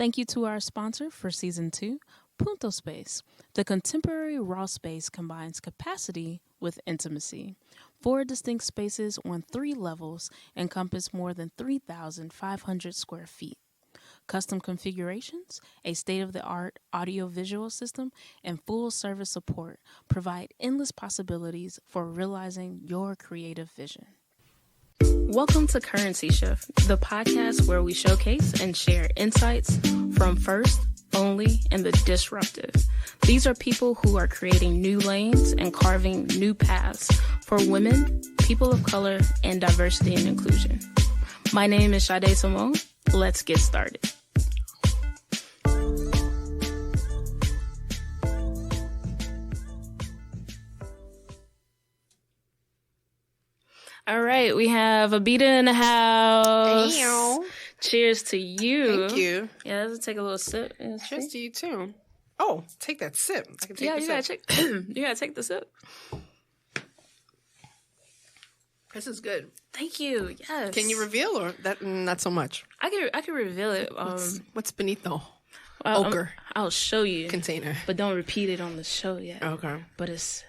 Thank you to our sponsor for Season 2, Punto Space. The contemporary raw space combines capacity with intimacy. 4 distinct spaces on 3 levels encompass more than 3,500 square feet. Custom configurations, a state-of-the-art audio-visual system, and full-service support provide endless possibilities for realizing your creative vision. Welcome to Currency Shift, the podcast where we showcase and share insights from first, only, and the disruptive. These are people who are creating new lanes and carving new paths for women, people of color, and diversity and inclusion. My name is Sade Simone. Let's get started. All right, we have Abhita in the house. Hey, cheers to you. Thank you. Yeah, let's take a little sip. Cheers to you too. Oh, take that sip. I can take yeah, the sip. You gotta take the sip. This is good. Thank you. Yes. Can you reveal or that not so much? I can reveal it. What's beneath the ochre? I'll show you Container. but don't repeat it on the show yet. Okay. But it's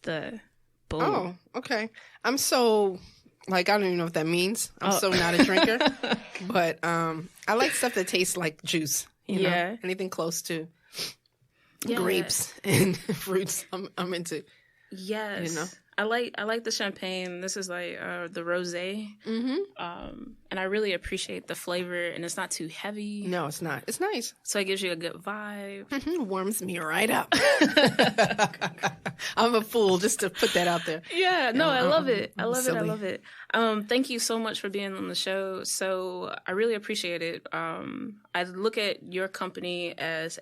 the boom. Oh, okay. I'm so I don't even know what that means. I'm so not a drinker, but I like stuff that tastes like juice. You know? Anything close to grapes and fruits, I'm into. Yes. You know. I like the champagne. This is like the rosé. Mm-hmm. And I really appreciate the flavor, and it's not too heavy. No, it's not. It's nice. So it gives you a good vibe. Mm-hmm. Warms me right up. I'm a fool just to put that out there. Yeah, no, I love it. I love silly. it. I love it. Thank you so much for being on the show. So I really appreciate it. I look at your company as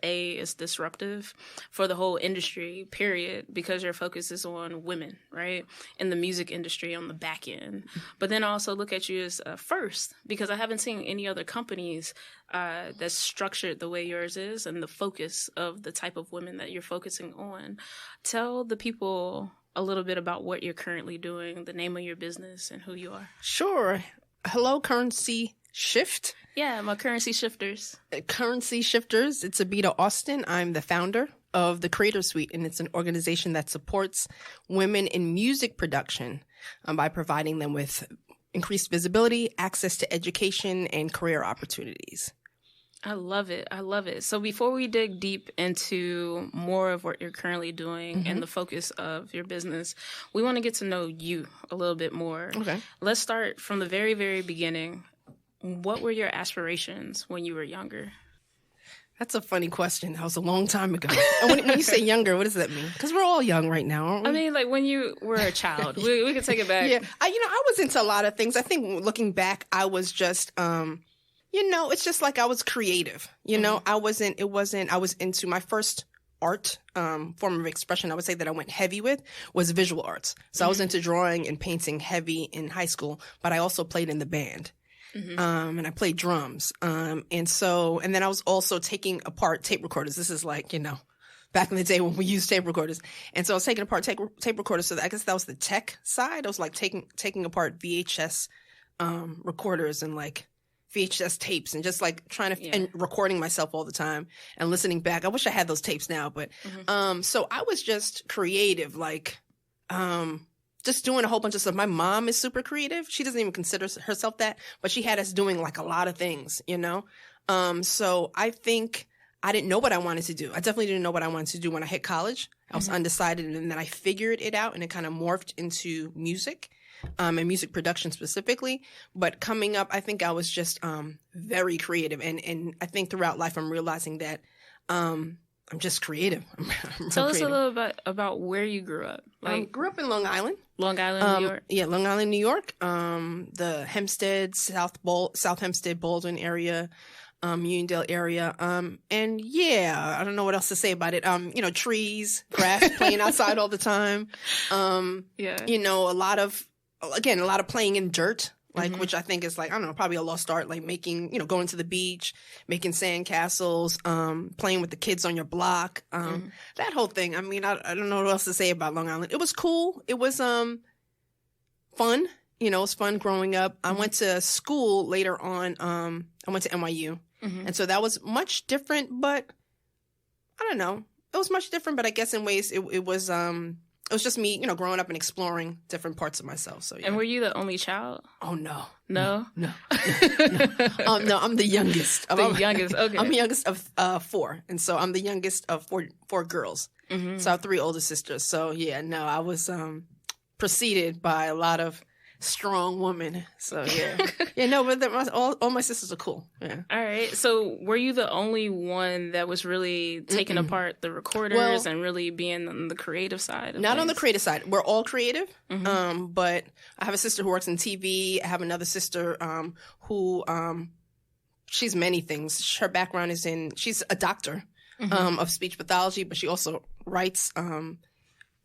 disruptive for the whole industry, period, because your focus is on women, right? In the music industry on the back end. But then I also look at you as first, because I haven't seen any other companies that's structured the way yours is and the focus of the type of women that you're focusing on. Tell the people a little bit about what you're currently doing, the name of your business, and who you are. Sure. Hello, Currency Shift. Yeah, my Currency Shifters. Currency Shifters. It's Abhita Austin. I'm the founder of the Creator Suite, and it's an organization that supports women in music production by providing them with increased visibility, access to education, and career opportunities. I love it. I love it. So before we dig deep into more of what you're currently doing and the focus of your business, we want to get to know you a little bit more. Okay. Let's start from the very, very beginning. What were your aspirations when you were younger? That's a funny question. That was a long time ago. And when you say younger, what does that mean? Because we're all young right now, aren't we? I mean, like when you were a child. we can take it back. Yeah. I was into a lot of things. I think looking back, I was just, it's just like I was creative. I was into my first art form of expression I would say that I went heavy with was visual arts. So I was into drawing and painting heavy in high school, but I also played in the band. And I played drums. And then I was also taking apart tape recorders. This is like, back in the day when we used tape recorders. And so I was taking apart tape recorders. So I guess that was the tech side. I was like taking apart VHS recorders and like VHS tapes and just like trying to and recording myself all the time and listening back. I wish I had those tapes now, but so I was just creative, like just doing a whole bunch of stuff. My mom is super creative. She doesn't even consider herself that, but she had us doing like a lot of things, So I think I didn't know what I wanted to do. I definitely didn't know what I wanted to do when I hit college. I was undecided, and then I figured it out, and it kind of morphed into music. And music production specifically. But coming up, I think I was just very creative. And I think throughout life, I'm realizing that I'm just creative. Tell us a little bit about where you grew up. Grew up in Long Island. Long Island, New York? Yeah, Long Island, New York. The Hempstead, South Hempstead, Baldwin area. Uniondale area. And yeah, I don't know what else to say about it. Trees, grass, playing outside all the time. A lot of playing in dirt, which I think is like, I don't know, probably a lost art, like making, going to the beach, making sand castles, playing with the kids on your block, that whole thing. I mean, I don't know what else to say about Long Island. It was cool. It was, fun. It was fun growing up. I went to school later on. I went to NYU. And so that was much different, but I don't know. It was much different, but I guess in ways it was just me, growing up and exploring different parts of myself. So yeah. And were you the only child? Oh no. No. No. No, I'm the youngest. Youngest, okay. I'm the youngest of 4. And so I'm the youngest of four girls. So I have 3 older sisters. So yeah, no, I was preceded by a lot of strong women. So yeah. Yeah, no, but all my sisters are cool. Yeah. All right. So were you the only one that was really taking apart the recorders and really being on the creative side of Not things? on the creative side. We're all creative. But I have a sister who works in TV. I have another sister who she's many things. Her background is she's a doctor of speech pathology, but she also writes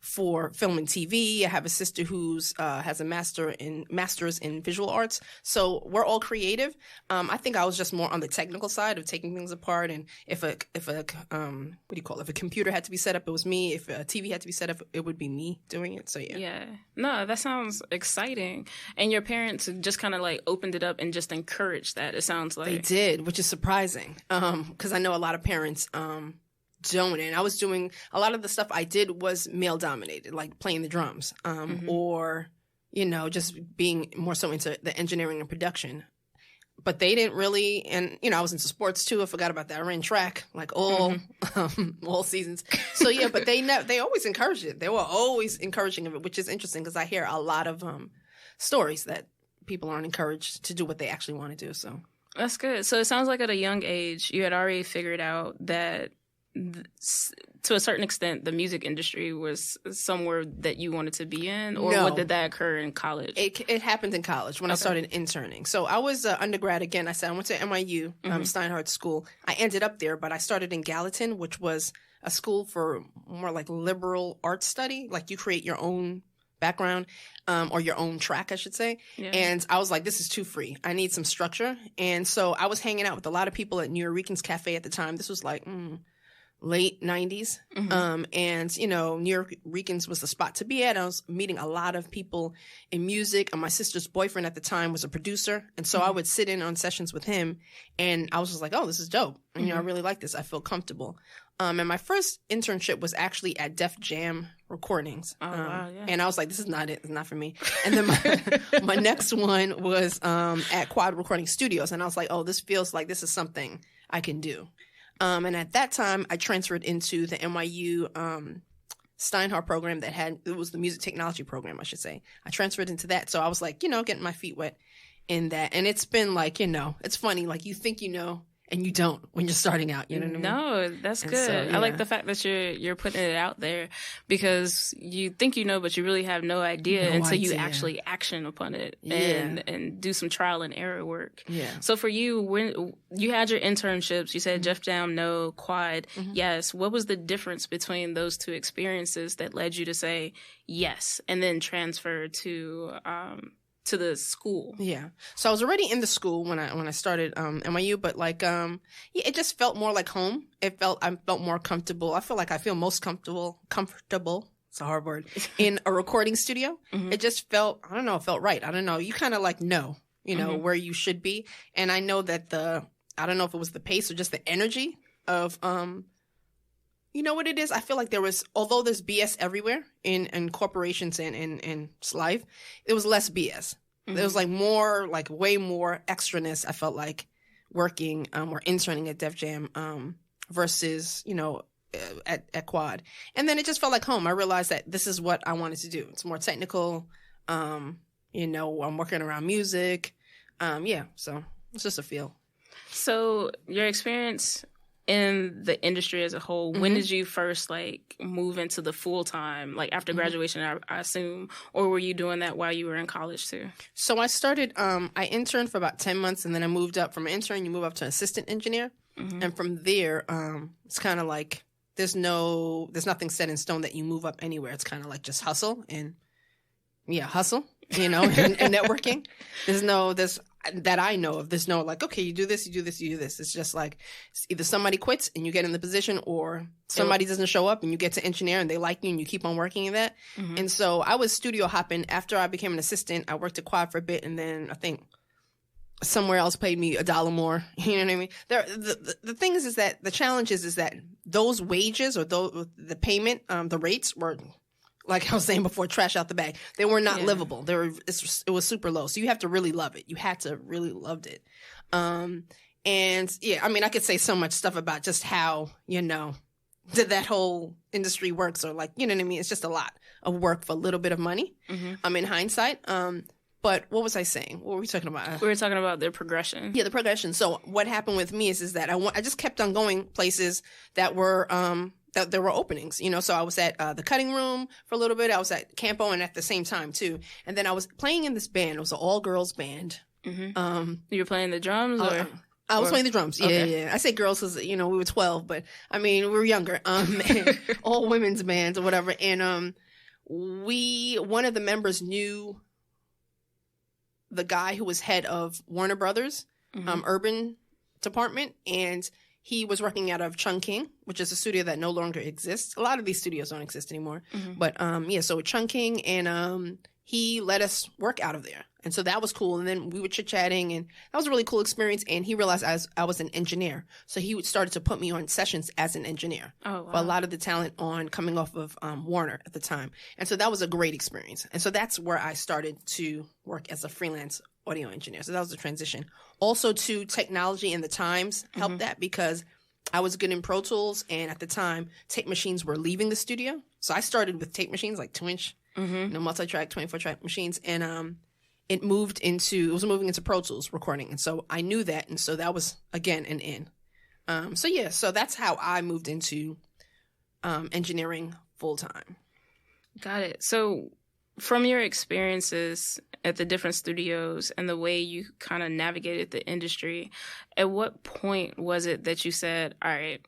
for film and TV. I have a sister who's has a master's in visual arts. So we're all creative. I think I was just more on the technical side of taking things apart. And if a if a computer had to be set up, it was me. If a TV had to be set up, it would be me doing it. So yeah. Yeah. No, that sounds exciting. And your parents just kind of like opened it up and just encouraged that. It sounds like They did, which is surprising. Because I know a lot of parents don't. And I was doing a lot of the stuff I did was male dominated, like playing the drums, or, just being more so into the engineering and production. But they didn't really, and, I was into sports too. I forgot about that. I ran track like all seasons. So yeah, but they always encouraged it. They were always encouraging of it, which is interesting because I hear a lot of stories that people aren't encouraged to do what they actually want to do. So that's good. So it sounds like at a young age, you had already figured out that to a certain extent, the music industry was somewhere that you wanted to be in, or No. did that occur in college? It happened in college when I started interning. So I was undergrad again. I went to NYU, Steinhardt School. I ended up there, but I started in Gallatin, which was a school for more like liberal arts study. Like you create your own background or your own track, I should say. Yeah. And I was like, this is too free. I need some structure. And so I was hanging out with a lot of people at New Eurekans Cafe at the time. This was like late 90s. And, New Eurekans was the spot to be at. I was meeting a lot of people in music. And my sister's boyfriend at the time was a producer. And so I would sit in on sessions with him. And I was just like, oh, this is dope. And, I really like this. I feel comfortable. And my first internship was actually at Def Jam Recordings. Oh, wow, yeah. And I was like, this is not it. It's not for me. And then my next one was at Quad Recording Studios. And I was like, oh, this feels like this is something I can do. And at that time, I transferred into the NYU Steinhardt program it was the music technology program, I should say. I transferred into that. So I was like, getting my feet wet in that. And it's been like, it's funny. Like you think and you don't when you're starting out. You know what I mean? No, that's And good. so, I like the fact that you're putting it out there because you think but you really have no idea until you actually action upon it and do some trial and error work. Yeah. So for you, when you had your internships, you said Jeff Jam, no, Quad, yes. What was the difference between those two experiences that led you to say yes and then transfer to the school? Yeah. So I was already in the school when I started NYU, but like it just felt more like home. I felt more comfortable. I feel like I feel most comfortable. It's a hard word in a recording studio. It just felt it felt right. I don't know. You kind of like know where you should be, and I know that I don't know if it was the pace or just the energy of you know what it is? I feel like although there's BS everywhere in corporations and in life, there was less BS. There was like more, like way more extraness, I felt like, working or interning at Def Jam versus, at Quad. And then it just felt like home. I realized that this is what I wanted to do. It's more technical. I'm working around music. So it's just a feel. So your experience in the industry as a whole, when did you first move into the full time, after graduation, I assume, or were you doing that while you were in college too? So I started, I interned for about 10 months and then I moved up from an intern, you move up to an assistant engineer. And from there, it's kind of like, there's nothing set in stone that you move up anywhere. It's kind of like just hustle and hustle, and networking. That I know of. There's no okay, you do this, you do this, you do this. It's just like either somebody quits and you get in the position or somebody doesn't show up and you get to engineer and they like you and you keep on working in that. And so I was studio hopping. After I became an assistant, I worked at Quad for a bit and then I think somewhere else paid me $1 more. You know what I mean? The thing is that the challenge is that those wages or the payment, the rates were, like I was saying before, trash out the bag. They were not livable. It was super low. So you have to really love it. You had to really loved it. And yeah, I mean, I could say so much stuff about just how, that whole industry works, or like, you know what I mean? It's just a lot of work for a little bit of money. In hindsight. But what was I saying? What were we talking about? We were talking about their progression. Yeah, the progression. So what happened with me is that I just kept on going places that were, that there were openings, So I was at the cutting room for a little bit. I was at Campo and at the same time too. And then I was playing in this band. It was an all girls band. You were playing the drums or? I was playing the drums. Yeah, okay. Yeah. I say girls because, we were 12, but I mean, we were younger. All women's bands or whatever. And one of the members knew the guy who was head of Warner Brothers, urban department. And he was working out of Chungking, which is a studio that no longer exists. A lot of these studios don't exist anymore. But so Chungking, and he let us work out of there. And so that was cool. And then we were chit-chatting, and that was a really cool experience. And he realized I was an engineer. So he started to put me on sessions as an engineer. Oh, wow. For a lot of the talent coming off of Warner at the time. And so that was a great experience. And so that's where I started to work as a freelance audio engineer. So that was the transition. Also to technology and the times helped that, because I was good in Pro Tools. And at the time, tape machines were leaving the studio. So I started with tape machines, like 2-inch, multi-track, 24-track machines. And it was moving into Pro Tools recording. And so I knew that. And so that was, again, an in. So that's how I moved into engineering full time. Got it. So from your experiences at the different studios and the way you kind of navigated the industry, at what point was it that you said, all right,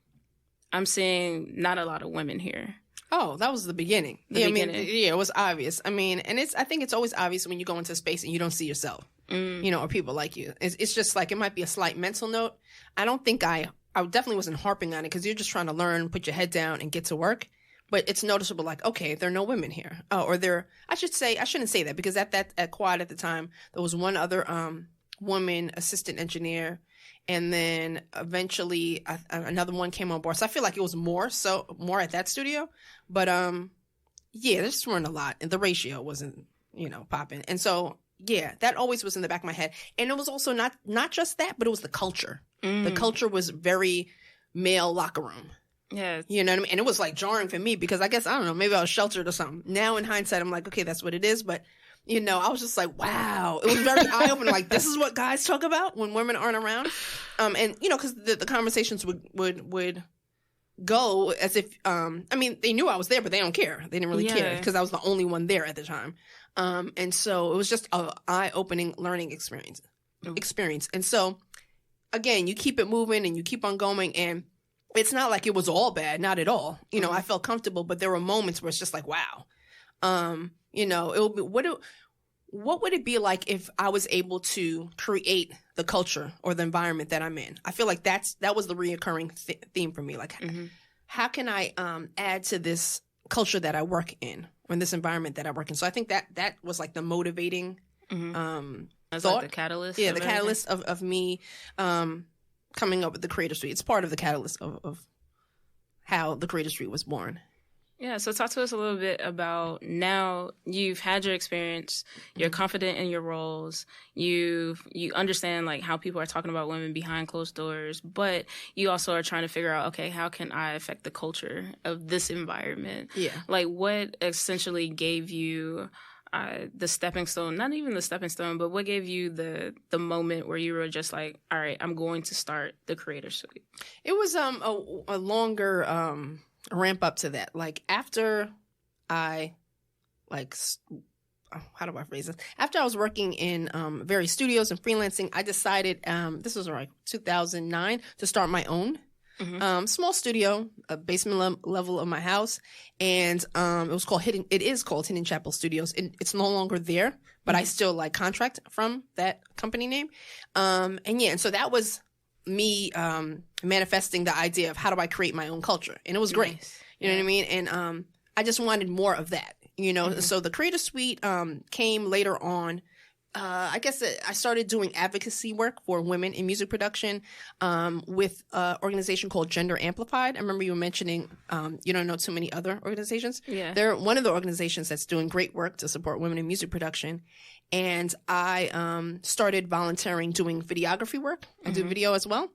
I'm seeing not a lot of women here? Oh, that was the beginning. I mean, it was obvious. I mean, and I think it's always obvious when you go into space and you don't see yourself, or people like you. It's just like, it might be a slight mental note. I don't think I definitely wasn't harping on it, because you're just trying to learn, put your head down and get to work. But it's noticeable, like, okay, there are no women here. I shouldn't say that, because at Quad at the time, there was one other woman assistant engineer. And then eventually another one came on board. So I feel like it was more at that studio. But there just weren't a lot. And the ratio wasn't, popping. And so, yeah, that always was in the back of my head. And it was also not just that, but it was the culture. The culture was very male locker room. Yeah. You know what I mean? And it was like jarring for me, because I guess, I don't know, maybe I was sheltered or something. Now in hindsight, I'm like, okay, that's what it is. But I was just like, wow. It was very eye-opening. Like, this is what guys talk about when women aren't around. Because the conversations would go as if, they knew I was there, but they don't care. They didn't really care, because I was the only one there at the time. And so it was just an eye-opening learning experience. And so, again, you keep it moving and you keep on going. And it's not like it was all bad. Not at all. I felt comfortable, but there were moments where it's just like, wow. What would it be like if I was able to create the culture or the environment that I'm in? I feel like that was the reoccurring theme for me. Like, how can I add to this culture that I work in, or in this environment that I work in? So I think that was like the motivating That's thought. like the catalyst. Yeah, the catalyst of me coming up with the Creator Suite. It's part of the catalyst of how the Creator Suite was born. Yeah, so talk to us a little bit about, now you've had your experience, you're confident in your roles, you understand like how people are talking about women behind closed doors, but you also are trying to figure out, okay, how can I affect the culture of this environment? Yeah. Like, what essentially gave you the stepping stone, not even the stepping stone, but what gave you the moment where you were just like, all right, I'm going to start the Creator Suite? It was a longer ramp up to that. Like, after I, how do I phrase this? After I was working in various studios and freelancing, I decided, this was like 2009, to start my own small studio, a basement level of my house. And it is called Hidden Chapel Studios. It's no longer there, but I still contract from that company name. And so that was me manifesting the idea of how do I create my own culture. And it was great. Nice. You know what I mean? And I just wanted more of that, So the Creator Suite came later on I guess I started doing advocacy work for women in music production with an organization called Gender Amplified. I remember you were mentioning you don't know too many other organizations. Yeah. They're one of the organizations that's doing great work to support women in music production. And I started volunteering doing videography work. I do video as well.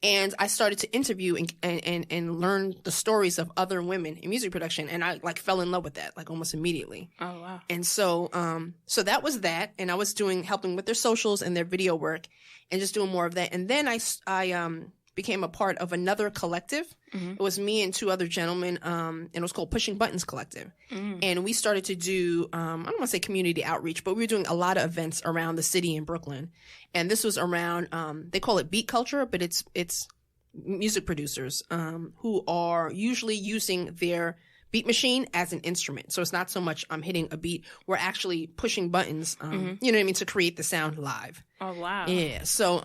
And I started to interview and learn the stories of other women in music production. And I like fell in love with that like almost immediately. Oh, wow. And so that was that. And I was helping with their socials and their video work and just doing more of that. And then I became a part of another collective. Mm-hmm. It was me and two other gentlemen, and it was called Pushing Buttons Collective. Mm-hmm. And we started to do, I don't want to say community outreach, but we were doing a lot of events around the city in Brooklyn. And this was around, they call it beat culture, but it's music producers who are usually using their beat machine as an instrument. So it's not so much I'm hitting a beat, we're actually pushing buttons, mm-hmm. you know what I mean, to create the sound live. Oh, wow. Yeah. So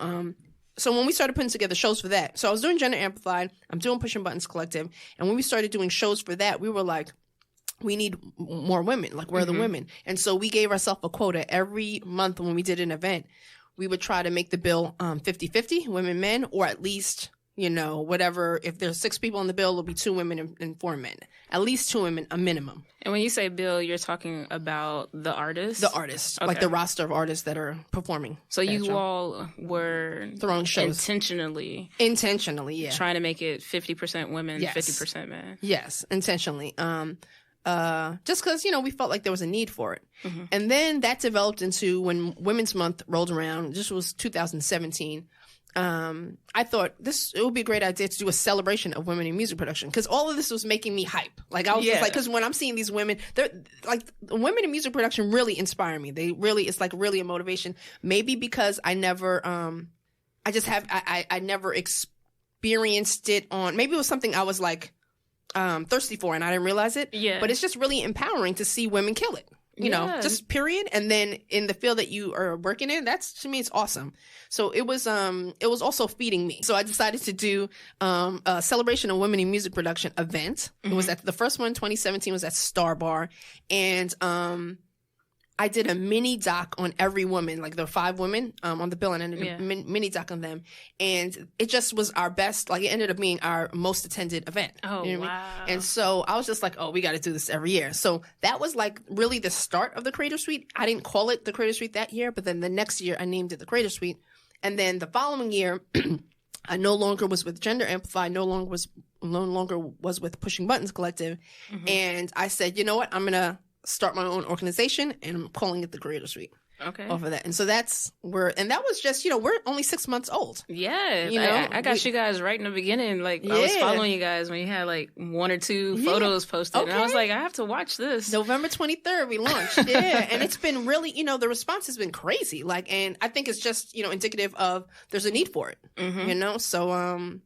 when we started putting together shows for that, so I was doing Gender Amplified, I'm doing Pushing Buttons Collective, and when we started doing shows for that, we were like, we need more women, like where are the women? And so we gave ourselves a quota every month when we did an event. We would try to make the bill 50-50, women, men, or at least, you know, whatever. If there's 6 people in the bill, it'll be 2 women and 4 men. At least 2 women, a minimum. And when you say bill, you're talking about the artists? The artists, okay. Like the roster of artists that are performing. So you all were throwing shows intentionally, yeah, trying to make it 50% women, yes. 50% men. Yes, intentionally. Just because, you know, we felt like there was a need for it. Mm-hmm. And then that developed into when Women's Month rolled around. This was 2017. I thought it would be a great idea to do a celebration of women in music production because all of this was making me hype. Like I was just like, because when I'm seeing these women, they're like women in music production really inspire me. It's like really a motivation. Maybe because I never, I never experienced it maybe it was something I was like, thirsty for and I didn't realize it. Yeah. But it's just really empowering to see women kill it. You know, just period. And then in the field that you are working in, to me, it's awesome. So it was also feeding me. So I decided to do a celebration of women in music production event. Mm-hmm. It was the first one, 2017, was at Star Bar. And I did a mini doc on every woman, like there were 5 women on the bill, and I did a mini doc on them. And it just was our best, like it ended up being our most attended event. Oh, you know wow. I mean? And so I was just like, we got to do this every year. So that was like really the start of the Creator Suite. I didn't call it the Creator Suite that year, but then the next year I named it the Creator Suite. And then the following year, I no longer was with Gender Amplify, no longer was with Pushing Buttons Collective. Mm-hmm. And I said, you know what, I'm going to start my own organization, and I'm calling it the Creator Suite. Okay. Over that. And so that's and that was just, you know, we're only 6 months old. Yeah. You know, I got you guys right in the beginning. Like, I was following you guys when you had like 1 or 2 photos posted. Okay. And I was like, I have to watch this. November 23rd, we launched. Yeah. And it's been really, you know, the response has been crazy. Like, and I think it's just, you know, indicative of there's a need for it, you know? So,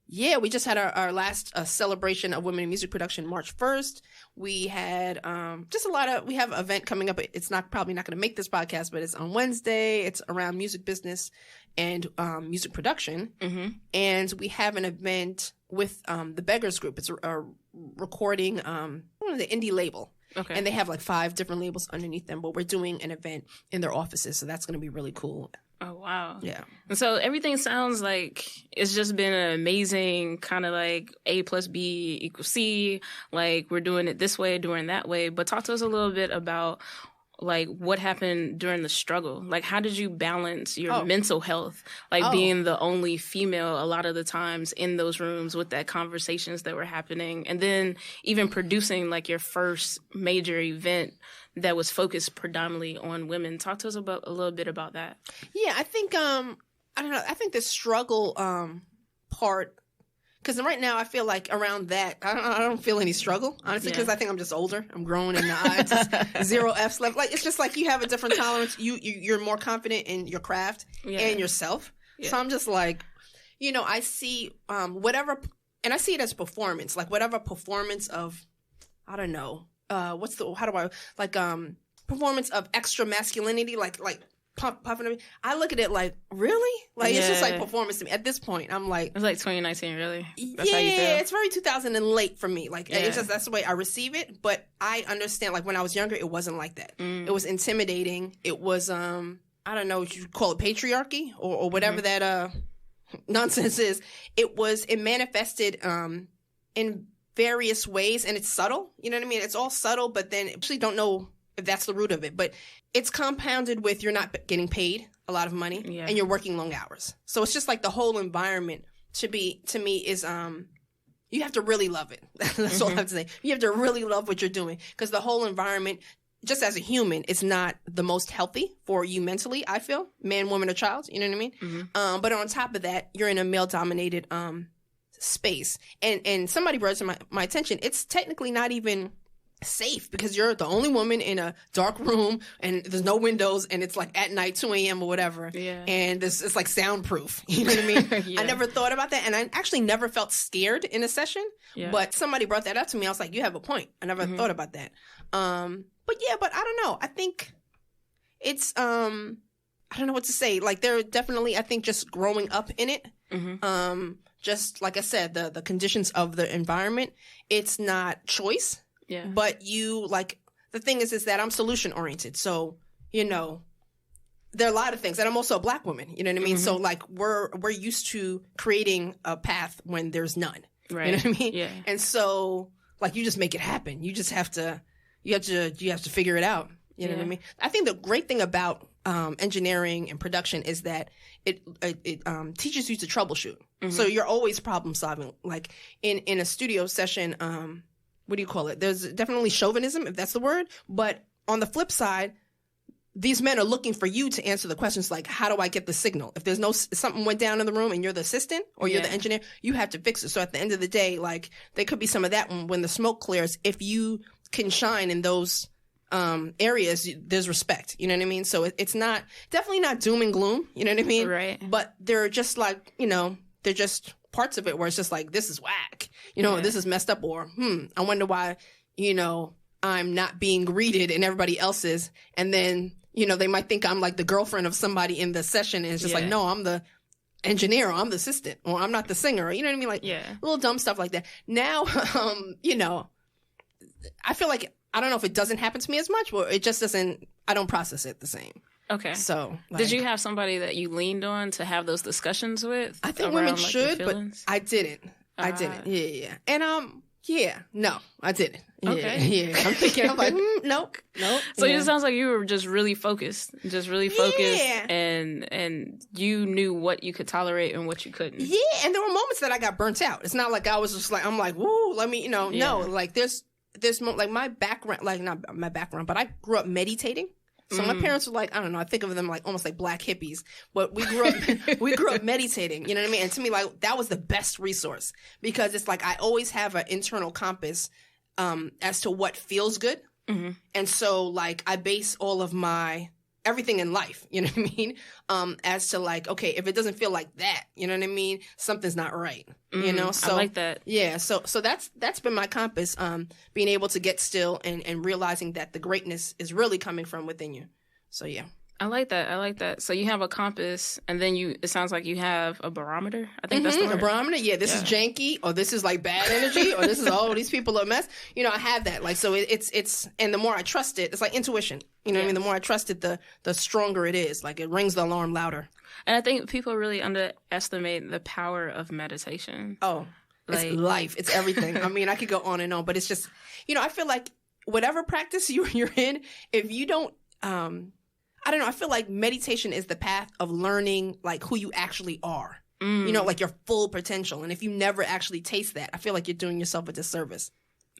yeah, we just had our last celebration of women in music production March 1st. We had just we have an event coming up. It's probably not going to make this podcast, but it's on Wednesday. It's around music business and music production. Mm-hmm. And we have an event with the Beggars Group. It's a recording, the indie label. Okay. And they have like 5 different labels underneath them, but we're doing an event in their offices. So that's going to be really cool. Oh, wow. Yeah. And so everything sounds like it's just been an amazing kind of like A plus B equals C. Like we're doing it this way, doing that way. But talk to us a little bit about like what happened during the struggle. Like how did you balance your mental health? Like being the only female a lot of the times in those rooms with that conversations that were happening. And then even producing like your first major event that was focused predominantly on women. Talk to us a little bit about that. Yeah, I think, I don't know, I think the struggle part, because right now I feel like around that, I don't feel any struggle, honestly, because I think I'm just older. I'm growing in the eyes. Just 0 F's left. Like, it's just like you have a different tolerance. You're more confident in your craft and yourself. Yeah. So I'm just like, you know, I see whatever, and I see it as performance, like whatever performance of, I don't know, performance of extra masculinity, like puffing. I look at it like, really? Like, it's just like performance to me. At this point, I'm like... It's like 2019, really? That's how you feel? Yeah, it's very 2000 and late for me. Like, it's just, that's the way I receive it. But I understand, like, when I was younger, it wasn't like that. Mm. It was intimidating. It was, I don't know what you call it, patriarchy or whatever that nonsense is. It manifested in various ways, and it's subtle. You know what I mean? It's all subtle, but then actually don't know if that's the root of it. But it's compounded with you're not getting paid a lot of money and you're working long hours. So it's just like the whole environment to me is you have to really love it. That's all I have to say. You have to really love what you're doing, because the whole environment, just as a human, it's not the most healthy for you mentally, I feel. Man, woman, or child. You know what I mean? But on top of that, you're in a male-dominated space. And somebody brought to my attention, it's technically not even safe, because you're the only woman in a dark room and there's no windows, and it's like at night, 2 a.m. or whatever. Yeah. And it's like soundproof. You know what I mean? I never thought about that. And I actually never felt scared in a session. Yeah. But somebody brought that up to me. I was like, you have a point. I never thought about that. But I don't know. I think it's, I don't know what to say. Like, they're definitely, I think, just growing up in it. Just like I said, the conditions of the environment, it's not choice. Yeah. But the thing is that I'm solution oriented. So, there are a lot of things. And I'm also a Black woman. You know what I mean? So like we're used to creating a path when there's none. Right. You know what I mean? Yeah. And so like you just make it happen. You just have to figure it out. You know what I mean? I think the great thing about engineering and production is that it teaches you to troubleshoot. So you're always problem solving. Like in a studio session, what do you call it? There's definitely chauvinism, if that's the word. But on the flip side, these men are looking for you to answer the questions like, how do I get the signal? If there's something went down in the room and you're the assistant or you're the engineer, you have to fix it. So at the end of the day, like there could be some of that when the smoke clears. If you can shine in those areas, there's respect. You know what I mean? So it's definitely not doom and gloom. You know what I mean? Right. But they're just like, they're just parts of it where it's just like, this is whack. This is messed up, or I wonder why, I'm not being greeted and everybody else is. And then, they might think I'm like the girlfriend of somebody in the session, and it's just like, no, I'm the engineer, or I'm the assistant, or I'm not the singer. You know what I mean? Like little dumb stuff like that. Now, I feel like, I don't know if it doesn't happen to me as much, or it just doesn't, I don't process it the same. Okay. So, did you have somebody that you leaned on to have those discussions with? I think women should, but I didn't. I didn't. Yeah. And no, I didn't. Okay. Yeah. I'm like, nope. So it sounds like you were just really focused, and you knew what you could tolerate and what you couldn't. Yeah, and there were moments that I got burnt out. It's not like I was just like, I'm like, woo, let me, no, like there's like my background, like not my background, but I grew up meditating. So my parents were like, I don't know, I think of them like almost like black hippies, but we grew up meditating, you know what I mean? And to me, like, that was the best resource, because it's like I always have an internal compass as to what feels good. And so like I base all of my everything in life, you know what I mean? As to like, okay, if it doesn't feel like that, you know what I mean? Something's not right, So I like that. Yeah. So that's been my compass, being able to get still and realizing that the greatness is really coming from within you. So yeah. I like that. So you have a compass, and then it sounds like you have a barometer. I think that's the word. A barometer. Yeah, this is janky, or this is like bad energy, or this is, these people are a mess. I have that. Like, so it's, and the more I trust it, it's like intuition. You know what I mean? The more I trust it, the stronger it is. Like, it rings the alarm louder. And I think people really underestimate the power of meditation. Oh, like, it's life. It's everything. I mean, I could go on and on, but it's just, I feel like whatever practice you're in, if you don't, I don't know. I feel like meditation is the path of learning like who you actually are, like your full potential. And if you never actually taste that, I feel like you're doing yourself a disservice.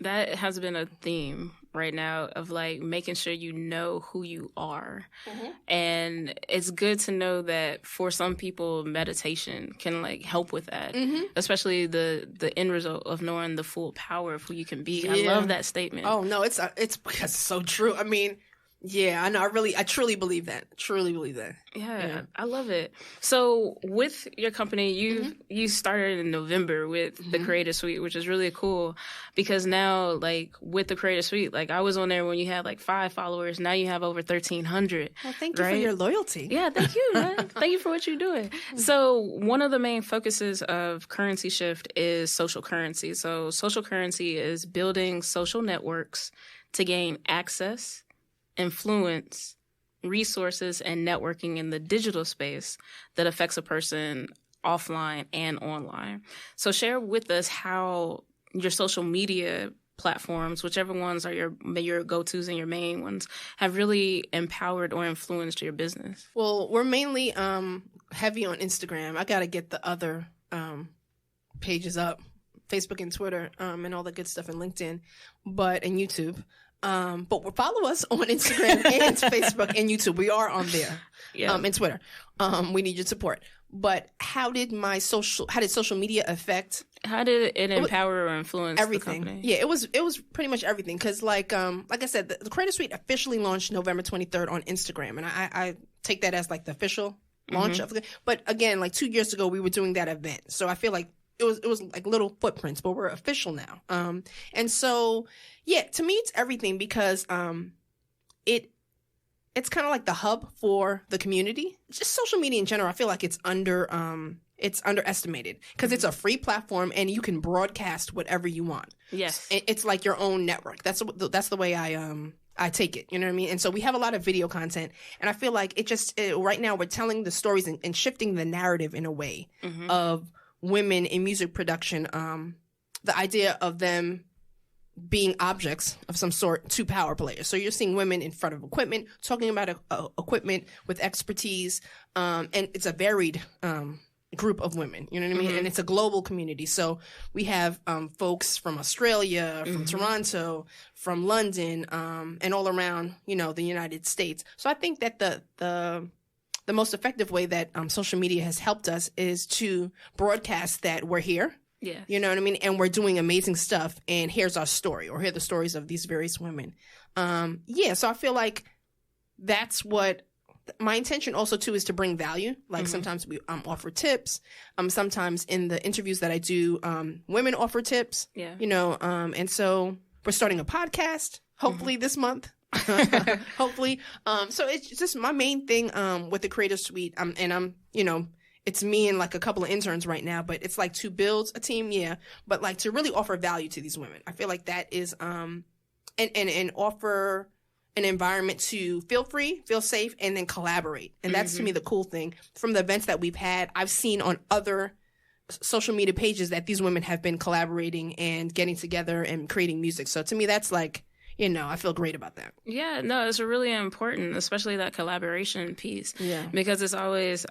That has been a theme right now of like making sure you know who you are. And it's good to know that for some people, meditation can like help with that, especially the end result of knowing the full power of who you can be. Yeah. I love that statement. Oh, no, it's so true. I mean, yeah, I know. I truly believe that. Yeah, I love it. So with your company, you started in November with the Creative Suite, which is really cool, because now, like, with the Creative Suite, like, I was on there when you had like 5 followers. Now you have over 1,300. Well, thank you for your loyalty. Yeah, thank you, man. Thank you for what you're doing. So one of the main focuses of Currency Shift is social currency. So social currency is building social networks to gain access, influence, resources and networking in the digital space that affects a person offline and online. So share with us how your social media platforms, whichever ones are your go-tos and your main ones, have really empowered or influenced your business. Well, we're mainly heavy on Instagram. I got to get the other pages up, Facebook and Twitter, and all the good stuff, and LinkedIn, and YouTube. But follow us on Instagram and Facebook and YouTube. We are on there, and Twitter. We need your support. But how did social media affect? How did it empower or influence everything? The company? Yeah, it was pretty much everything. Because like I said, the Creative Suite officially launched November 23rd on Instagram, and I take that as like the official launch of it. But again, like 2 years ago, we were doing that event, so I feel like it was like little footprints, but we're official now. And so yeah, to me, it's everything because it's kind of like the hub for the community. Just social media in general, I feel like it's underestimated because it's a free platform and you can broadcast whatever you want. Yes, it's like your own network. That's the way I take it. You know what I mean? And so we have a lot of video content, and I feel like right now we're telling the stories and shifting the narrative in a way of women in music production. The idea of them being objects of some sort to power players. So you're seeing women in front of equipment, talking about equipment with expertise, and it's a varied group of women, you know what I mean? And it's a global community. So we have folks from Australia, from Toronto, from London, and all around, the United States. So I think that the most effective way that social media has helped us is to broadcast that we're here. Yeah. You know what I mean? And we're doing amazing stuff, and here's our story, or here are the stories of these various women. So I feel like that's what my intention also too is to bring value. Like sometimes we offer tips. Sometimes in the interviews that I do, women offer tips. Yeah. And so we're starting a podcast, hopefully this month. Hopefully. So it's just my main thing with the Creative Suite. And I'm, it's me and like a couple of interns right now, but it's like to build a team, but like to really offer value to these women. I feel like that is and offer an environment to feel free, feel safe, and then collaborate. And that's to me the cool thing. From the events that we've had, I've seen on other social media pages that these women have been collaborating and getting together and creating music. So to me, that's like, I feel great about that. Yeah, no, it's really important, especially that collaboration piece. Yeah. Because it's always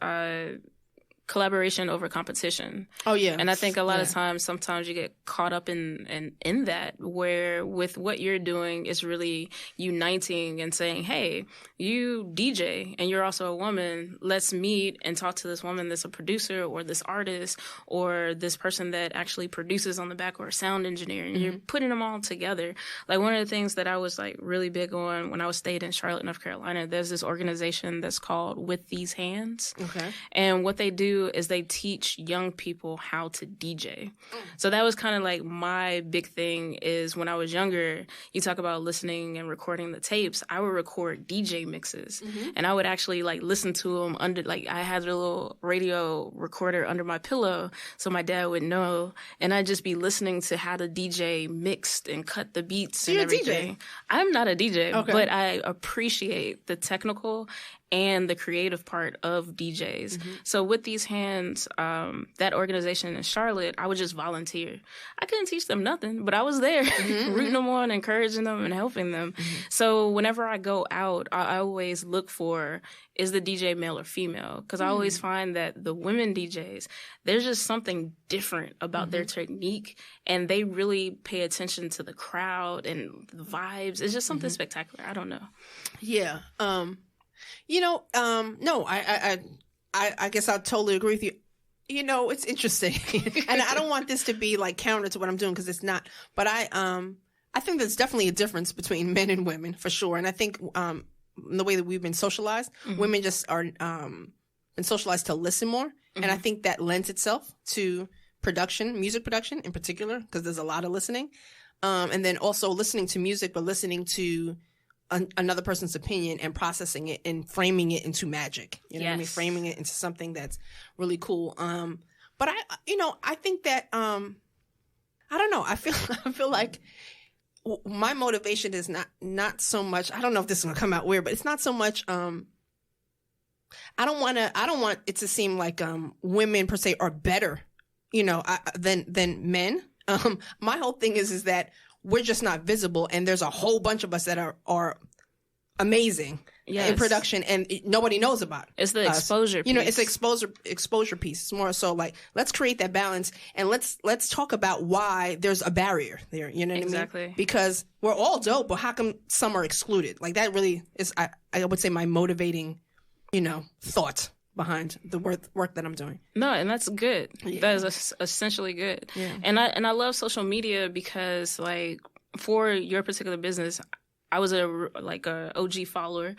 collaboration over competition. Oh yeah. And I think a lot of times, sometimes you get caught up in that, where with what you're doing is really uniting and saying, hey, you DJ and you're also a woman, let's meet and talk to this woman that's a producer or this artist or this person that actually produces on the back or a sound engineer, and you're putting them all together. Like one of the things that I was like really big on when I was stayed in Charlotte, North Carolina, there's this organization that's called With These Hands. Okay. And what they do is they teach young people how to DJ. So that was kind of like my big thing is when I was younger, you talk about listening and recording the tapes, I would record DJ mixes and I would actually like listen to them under, like I had a little radio recorder under my pillow so my dad would know, and I'd just be listening to how the DJ mixed and cut the beats and everything. I'm not a DJ, but I appreciate the technical and the creative part of DJs. So With These Hands, that organization in Charlotte, I would just volunteer. I couldn't teach them nothing, but I was there rooting them on, encouraging them, and helping them. So whenever I go out, I always look for, is the DJ male or female? Because I always find that the women DJs, there's just something different about their technique, and they really pay attention to the crowd and the vibes. It's just something spectacular. I don't know. Yeah. No, I guess I totally agree with you. It's interesting, and I don't want this to be like counter to what I'm doing because it's not. But I think there's definitely a difference between men and women for sure. And I think the way that we've been socialized, women just are been socialized to listen more, and I think that lends itself to production, music production in particular, because there's a lot of listening, and then also listening to music, but listening to another person's opinion and processing it and framing it into magic. You know what I mean? Framing it into something that's really cool. But I think that I don't know. I feel like my motivation is not so much, I don't know if this is going to come out weird, but it's not so much, I don't want it to seem like women per se are better, than men. My whole thing is that we're just not visible, and there's a whole bunch of us that are amazing in production, and nobody knows about it. It's the exposure piece. It's the exposure piece. It's more so like, let's create that balance, and let's talk about why there's a barrier there. You know what I mean? Exactly. Because we're all dope, but how come some are excluded? Like, that really is, I would say, my motivating, thought behind the work that I'm doing. No, and that's good. Yeah. That is essentially good. Yeah. And I love social media because, like, for your particular business, I was a OG follower,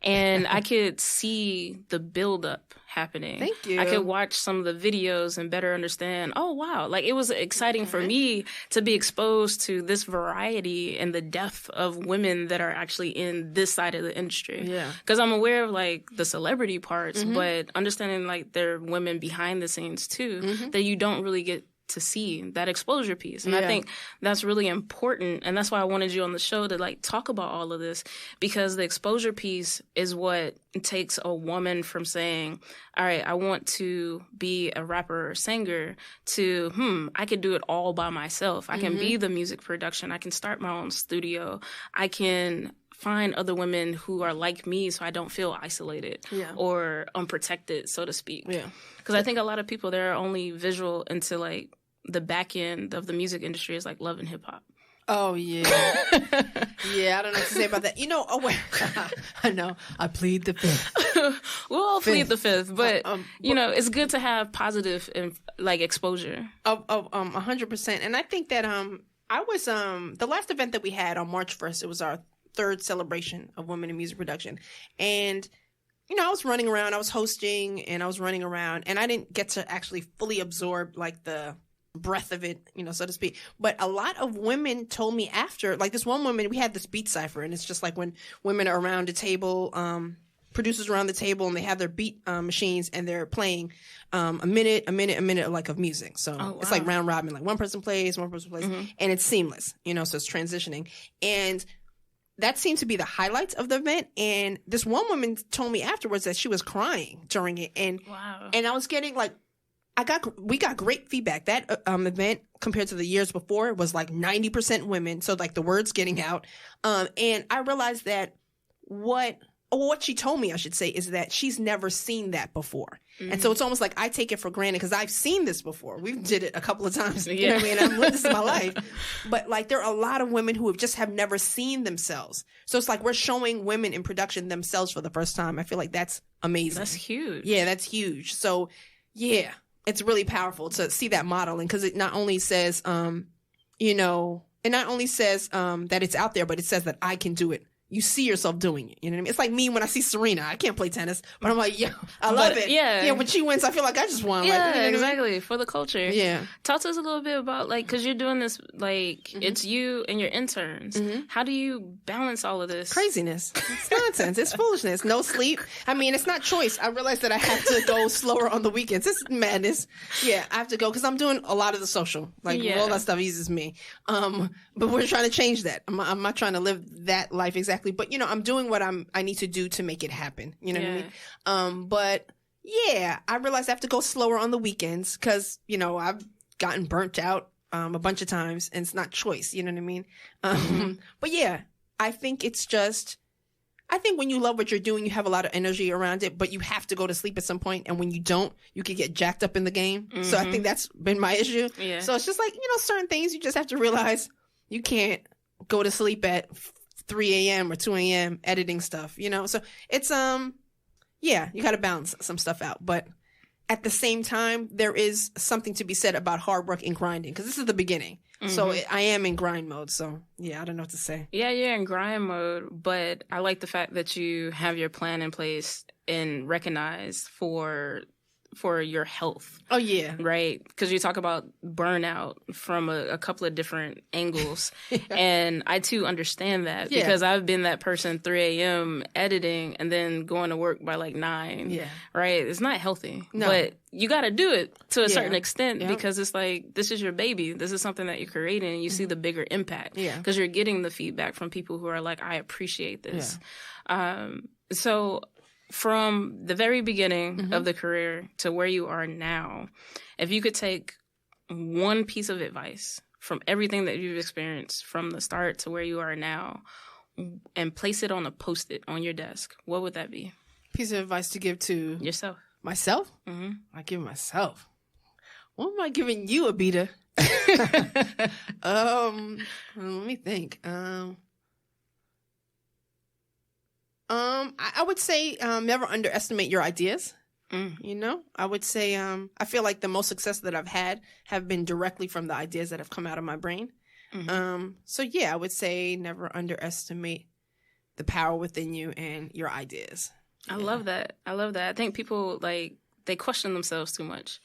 and I could see the buildup happening. Thank you. I could watch some of the videos and better understand, oh, wow. Like, it was exciting for me to be exposed to this variety and the depth of women that are actually in this side of the industry. Yeah. Because I'm aware of, like, the celebrity parts, but understanding, like, there are women behind the scenes, too, that you don't really get to see, that exposure piece. And I think that's really important. And that's why I wanted you on the show to, like, talk about all of this, because the exposure piece is what takes a woman from saying, all right, I want to be a rapper or singer, to, I could do it all by myself. I can be the music production. I can start my own studio. I can find other women who are like me so I don't feel isolated or unprotected, so to speak. Yeah. Because I think a lot of people, they're only visual into, like, the back end of the music industry is like love and hip hop. Oh, yeah. Yeah, I don't know what to say about that. I know. I plead the fifth. We'll all plead the fifth, but, it's good to have positive, exposure. 100%. And I think that I was, the last event that we had on March 1st, it was our third celebration of women in music production. And I was running around, I was hosting, and I was running around, and I didn't get to actually fully absorb, like, the breadth of it, so to speak. But a lot of women told me after, like, this one woman, we had this beat cipher, and it's just like when women are around a table, producers around the table, and they have their beat machines, and they're playing a minute, like, of music. So it's like round robin, like one person plays, and it's seamless, so it's transitioning. And that seemed to be the highlights of the event. And this one woman told me afterwards that she was crying during it. And and I was getting, like, we got great feedback. That event, compared to the years before, was like 90% women. So, like, the word's getting out. And I realized that what she told me, I should say, is that she's never seen that before. And so it's almost like I take it for granted because I've seen this before. We've did it a couple of times. You know what I mean? I've lived this in my life. But, like, there are a lot of women who have never seen themselves. So it's like we're showing women in production themselves for the first time. I feel like that's amazing. That's huge. Yeah, that's huge. So, yeah, it's really powerful to see that modeling, because it not only says, that it's out there, but it says that I can do it. You see yourself doing it. You know what I mean? It's like me when I see Serena. I can't play tennis, but I'm like, I love it. Yeah. Yeah, when she wins, I feel like I just won. Yeah, like, exactly. I mean? For the culture. Yeah. Talk to us a little bit about, like, because you're doing this, like, it's you and your interns. How do you balance all of this? Craziness. It's nonsense. It's foolishness. No sleep. I mean, it's not choice. I realized that I have to go slower on the weekends. It's madness. Yeah, I have to go because I'm doing a lot of the social. Like, all that stuff eases me. But we're trying to change that. I'm not trying to live that life exactly. But, I'm doing what I need to do to make it happen. You know what I mean? But, yeah, I realized I have to go slower on the weekends because, I've gotten burnt out a bunch of times, and it's not choice. You know what I mean? But, yeah, I think when you love what you're doing, you have a lot of energy around it, but you have to go to sleep at some point. And when you don't, you can get jacked up in the game. So I think that's been my issue. Yeah. So it's just like, certain things you just have to realize you can't go to sleep at 3 a.m. or 2 a.m. editing stuff, So it's, you got to balance some stuff out. But at the same time, there is something to be said about hard work and grinding, because this is the beginning. So I am in grind mode. So, I don't know what to say. Yeah, you're in grind mode, but I like the fact that you have your plan in place and recognize for for your health. Oh, yeah. Right? Because you talk about burnout from a couple of different angles. And I, too, understand that because I've been that person 3 a.m. editing and then going to work by like 9. Yeah. Right? It's not healthy. No. But you got to do it to a certain extent because it's like, this is your baby. This is something that you're creating and you see the bigger impact. Yeah. Because you're getting the feedback from people who are like, I appreciate this. So from the very beginning of the career to where you are now, if you could take one piece of advice from everything that you've experienced from the start to where you are now and place it on a Post-it on your desk, what would that be? Piece of advice to give to yourself. Myself? I give myself. What am I giving you, Abhita? Let me think. I would say never underestimate your ideas. You know, I would say I feel like the most success that I've had have been directly from the ideas that have come out of my brain. So yeah, I would say never underestimate the power within you and your ideas. I love that. I think people they question themselves too much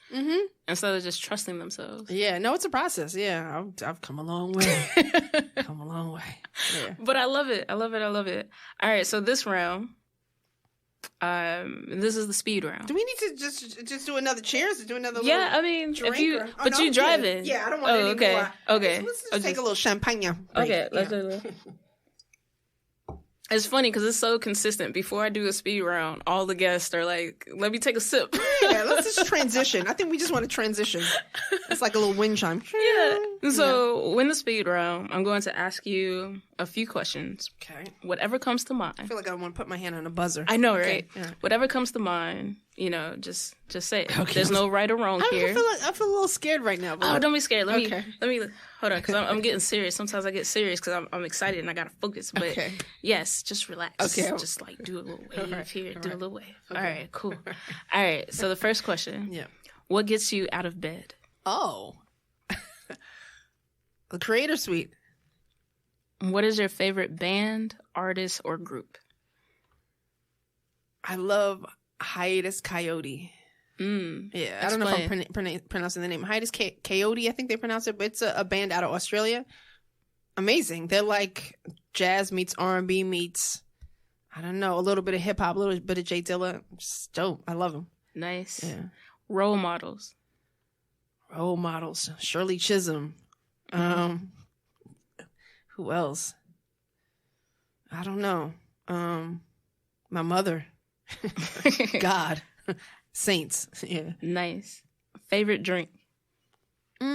instead of just trusting themselves. Yeah, no, it's a process. Yeah, I've come a long way. Come a long way. Yeah. But I love it. All right, so this round, this is the speed round. Do we need to just do another cheers? To do another? Yeah, I mean, drink if you, or, but you driving. Yeah, I don't want any okay. more. Okay, Let's just take a little champagne. Okay, let's do it. It's funny because it's so consistent. Before I do a speed round, all the guests are like, let me take a sip. Yeah, let's just transition. I think we just want to transition. It's like a little wind chime. Yeah. So, in the speed round, I'm going to ask you a few questions. Okay. Whatever comes to mind. I feel like I want to put my hand on a buzzer. I know, right? Okay. Yeah. Whatever comes to mind, just say it. Okay. There's no right or wrong here. I feel a little scared right now. Oh, don't be scared. Let me hold on, because I'm getting serious. Sometimes I get serious because I'm excited and I gotta focus. But yes, just relax. Okay. Just do a little wave here. Do a little wave. Okay. All right, cool. All right. So the first question. Yeah. What gets you out of bed? Oh. The Creator Suite. What is your favorite band, artist, or group? I love Hiatus Coyote. Yeah, I don't know if I'm pronouncing the name. Hiatus Coyote, I think they pronounce it, but it's a band out of Australia. Amazing. They're like jazz meets R&B meets, I don't know, a little bit of hip hop, a little bit of Jay Dilla. Just dope. I love them. Nice. Yeah. Role models. Shirley Chisholm. Who else? I don't know. My mother. God. Saints. Yeah. Nice. Favorite drink? I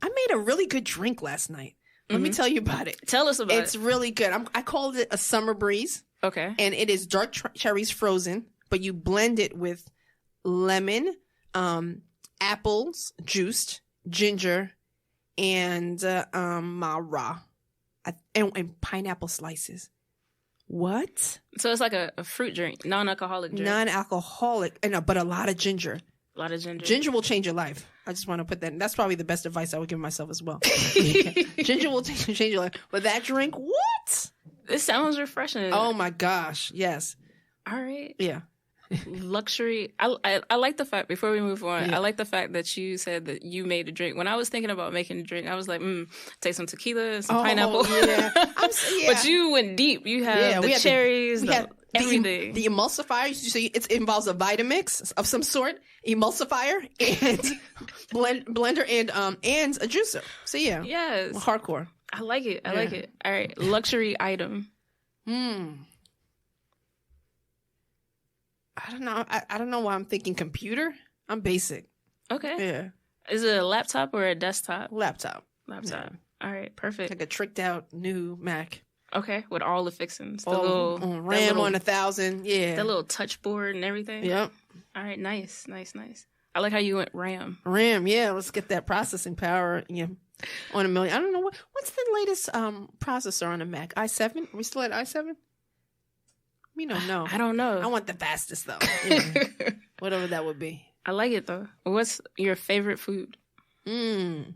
made a really good drink last night. Let me tell you about it. Tell us about it. It's really good. I called it a summer breeze. Okay. And it is dark cherries frozen, but you blend it with lemon, apples juiced, ginger, and mara, and pineapple slices. What? So it's like a fruit drink, non-alcoholic drink. Non-alcoholic, but a lot of ginger. A lot of ginger. Ginger will change your life. I just want to put that in. That's probably the best advice I would give myself as well. Ginger will change your life. But that drink, what? This sounds refreshing. Oh my gosh, yes. All right. Yeah. Luxury. I like the fact, before we move on, I like the fact that you said that you made a drink. When I was thinking about making a drink, I was like, take some tequila and some pineapple. Yeah. But you went deep. You have the cherries, everything. The emulsifier, so it involves a Vitamix of some sort, emulsifier, and blender, and a juicer. So yeah. Yes. Hardcore. I like it. I like it. All right. Luxury item. I don't know. I don't know why I'm thinking computer. I'm basic. Okay. Yeah. Is it a laptop or a desktop? Laptop. Yeah. All right. Perfect. Like a tricked out new Mac. Okay. With all the fixings. The little RAM on 1,000. Yeah. The little touch board and everything. Yep. All right. Nice. I like how you went RAM. RAM. Yeah. Let's get that processing power. Yeah. On a million. I don't know what's the latest processor on a Mac. i7. Are we still at i7? We don't know. I don't know. I want the fastest though. Yeah. Whatever that would be. I like it though. What's your favorite food? Can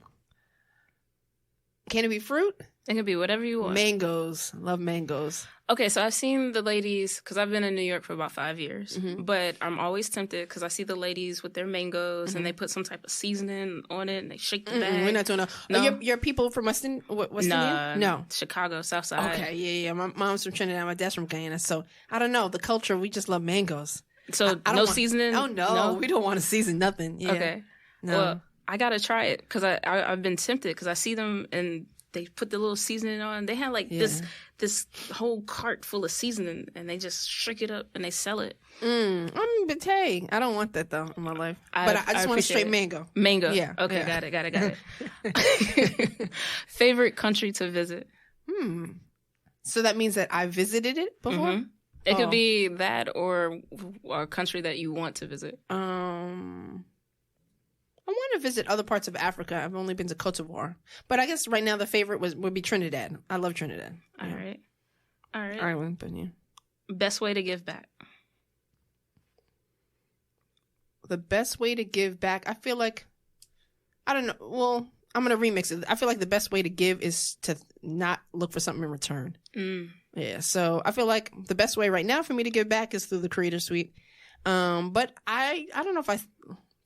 it be fruit? It could be whatever you want. Mangoes. Love mangoes. Okay, so I've seen the ladies, because I've been in New York for about 5 years, Mm-hmm. but I'm always tempted because I see the ladies with their mangoes and they put some type of seasoning on it and they shake the bag. We're not doing that. No. You're people from West Indian? Nah, No. Chicago, South Side. Okay, yeah. My mom's from Trinidad. My dad's from Guyana. So, I don't know. The culture, we just love mangoes. So I don't no want, seasoning? Oh, no. We don't want to season nothing. Yeah. Okay. No. Well, I got to try it because I've been tempted because I see them and they put the little seasoning on. They have like this whole cart full of seasoning and they just shake it up and they sell it. But hey, I don't want that though in my life. But I just want a straight mango. Mango. Yeah. Okay, yeah. got it. Favorite country to visit? So that means that I visited it before? Mm-hmm. It could be that or a country that you want to visit. I want to visit other parts of Africa. I've only been to Cote d'Ivoire. But I guess right now the favorite would be Trinidad. I love Trinidad. All right. Ireland, but yeah. Best way to give back? The best way to give back, I feel like, I don't know. Well, I'm going to remix it. I feel like the best way to give is to not look for something in return. Yeah, so I feel like the best way right now for me to give back is through the Creator Suite. But I don't know if I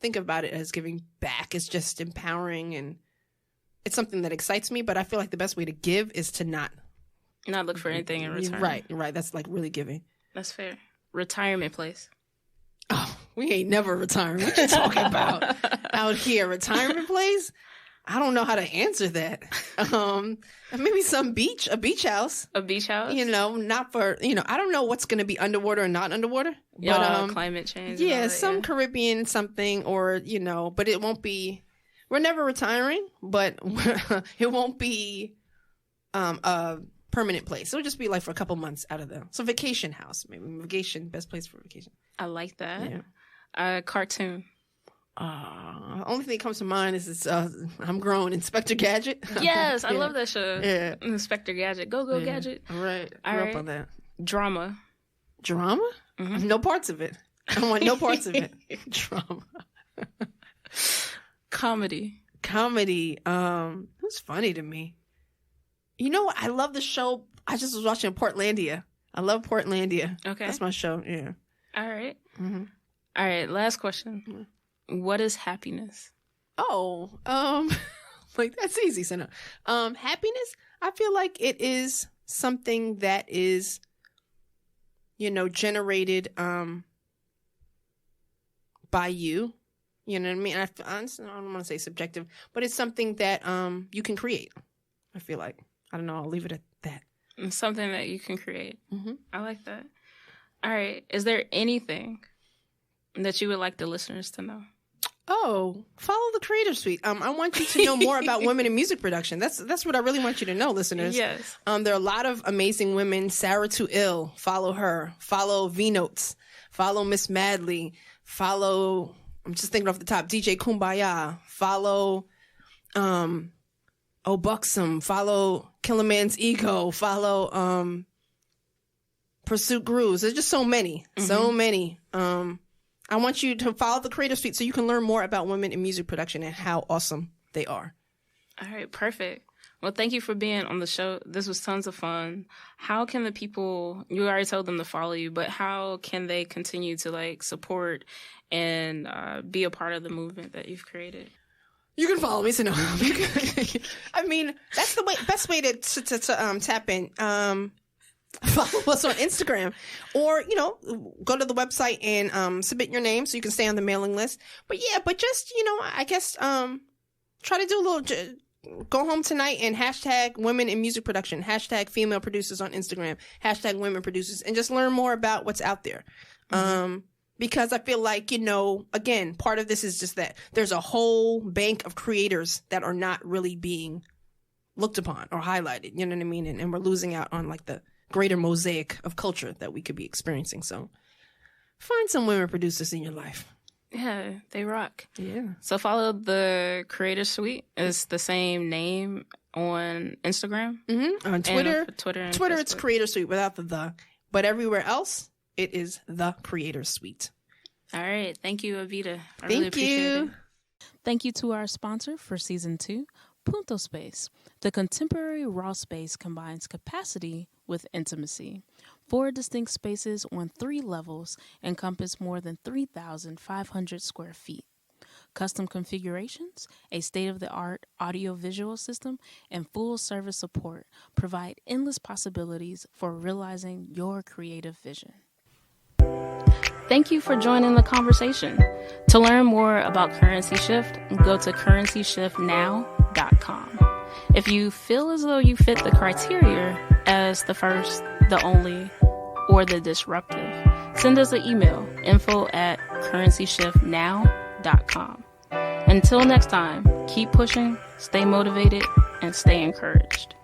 think about it as giving back. It's just empowering and it's something that excites me. But I feel like the best way to give is to not look for anything in return. Right. That's like really giving. That's fair. Retirement place? Oh, we ain't never retiring. What you talking about out here? Retirement place? I don't know how to answer that. Maybe a beach house. A beach house? Not for, I don't know what's going to be underwater and not underwater. Yeah, but, climate change. Yeah, some Caribbean something or, but it won't be, we're never retiring, but it won't be a permanent place. It'll just be like for a couple months out of so vacation house, maybe best place for vacation. I like that. Yeah. Cartoon. Only thing that comes to mind is I'm grown, Inspector Gadget. Yes, I love that show. Yeah. Inspector Gadget. Go Gadget. Right. All Grew right. up on that. Drama. Drama? Mm-hmm. No parts of it. I don't want no parts of it. Drama. Comedy. It was funny to me. You know what? I love the show. I just was watching Portlandia. I love Portlandia. Okay. That's my show. Yeah. All right. Mm-hmm. All right. Last question. What is happiness? Oh, like that's easy. So no. Happiness, I feel like it is something that is, generated by you. You know what I mean? I don't want to say subjective, but it's something that you can create. I feel like. I don't know. I'll leave it at that. It's something that you can create. Mm-hmm. I like that. All right. Is there anything that you would like the listeners to know? Oh, follow the Creator Suite. I want you to know more about women in music production. That's what I really want you to know, listeners. Yes. There are a lot of amazing women. Sarah Too Ill, follow her. Follow V Notes. Follow Miss Madley. Follow, I'm just thinking off the top, DJ Kumbaya. Follow Buxom. Follow Killer Man's Ego. Follow Pursuit Grooves. There's just so many. Mm-hmm. So many. I want you to follow the Creator Suite so you can learn more about women in music production and how awesome they are. All right, perfect. Well, thank you for being on the show. This was tons of fun. How can the people, you already told them to follow you, but how can they continue to support and be a part of the movement that you've created? You can follow me, so no. I mean, that's the best way to tap in. Follow us on Instagram or, go to the website and submit your name so you can stay on the mailing list. But just, I guess try to do a little, go home tonight and hashtag women in music production, hashtag female producers on Instagram, hashtag women producers, and just learn more about what's out there. Mm-hmm. Because I feel like, again, part of this is just that there's a whole bank of creators that are not really being looked upon or highlighted, you know what I mean? And we're losing out on the greater mosaic of culture that we could be experiencing. So find some women producers in your life. Yeah, they rock. Yeah. So follow the Creator Suite. It's the same name on Instagram. Mm-hmm. On Twitter. And Twitter, Facebook. it's Creator Suite without the. But everywhere else, it is the Creator Suite. All right. Thank you, Abhita. I Thank really appreciate you. it. Thank you to our sponsor for season 2, Punto Space. The contemporary raw space combines capacity with intimacy. 4 distinct spaces on 3 levels encompass more than 3,500 square feet. Custom configurations, a state-of-the-art audio-visual system, and full-service support provide endless possibilities for realizing your creative vision. Thank you for joining the conversation. To learn more about Currency Shift, go to currencyshiftnow.com. If you feel as though you fit the criteria as the first, the only, or the disruptive, send us an email, info@currencyshiftnow.com. Until next time, keep pushing, stay motivated, and stay encouraged.